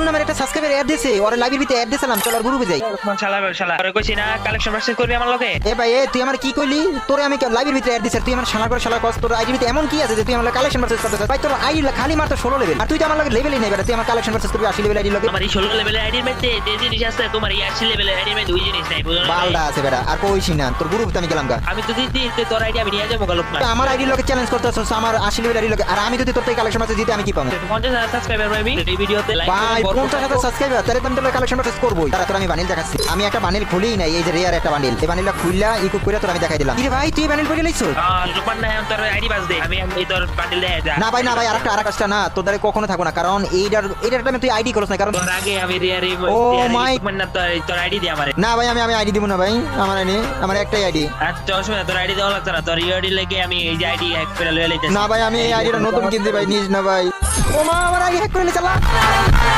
আব্দুল নামের একটা subscriber add দিয়েছে, ওর লাইভের ভিতরে অ্যাড দিয়েছিলাম, চল আর গ্রুপে যাই। শালা শালা তোরে কইছি না কালেকশন ভার্সেস করবি আমার লগে। এ ভাই তুই আমার কি কইলি? তোরে আমি লাইভের ভিতরে অ্যাড দিছি, তুই আমার শালা করে শালা কস, তোর আইডির ভিতরে এমন কি আছে যে তুই আমার কালেকশন ভার্সেস করতেছিস? ভাই তোর আইডি খালি মাত্র 16 লেভেল, আর তুই তো আমার লগে লেভেলই নাই বেটা, তুই আমার কালেকশন ভার্সেস করবি 80 লেভেল আইডি লগে। আমার এই 16 লেভেলের আইডির মধ্যে যে জিনিস আছে তোমার এই 80 লেভেলের আইডির মধ্যে ওই জিনিস নাই, বুঝছো না? বালডা আছে বেটা, আর কইছি না তোর গ্রুপে আমি গেলাম গা। আমি তো দিদি তোর আইডি আমি নিয়ে যাবো গলপ না। তুই আমার আইডি লগে চ্যালেঞ্জ করতেছস, আমার 80 লেভেল আইডি লগে, আর আমি যদি তোর থেকে কালেকশন ভার্সেস দিতে আমি কি পাবো? 50,000 সাবস্ক্রাইবার পাবি এই ভিডিওতে। ভাই 50,000 সাবস্ক্রাইবার, তাহলে তো আমি তোর কালেকশন ভার্সেস করবই। তারা তোর আমি বান্ডিল দেখাচ্ছি, আমি একটা বান্ডিল খুলেই নাই, এই যে রেয়ার একটা বান্ডিল, এই বান্ডিলটা খুললা ইকুইপ করে তোর আমি দেখাই দিলাম। কি রে ভাই তুই বান্ডিল করে লইছস? রূপান না তোর আইডি বাজ দে, আমি এই তোর বান্ডিল দেয়া যা। না ভাই না ভাই, আরেকটা না, তোর দ্বারা কখনো থাকবো না, কারণ এইটার টাইমে তুই আইডি করছ না, কারণ তোর আগে আমি রিয়ারি ও মাই মানে তোর আইডি দে আমারে। না ভাই আমি আইডি দিব না ভাই, আমার একটাই আইডি। আচ্ছা অসুবিধা, তোর আইডি দেওয়া লাগছে না, তোর ইউআইডি লেগে আমি এই যে আইডি হ্যাক করে লয়ে লইতেছি। না ভাই আমি এই আইডিটা নতুন কিনতে ভাই, নিজ না ভাই। ও মা আমার আইডি হ্যাক করে নিয়ে চালা।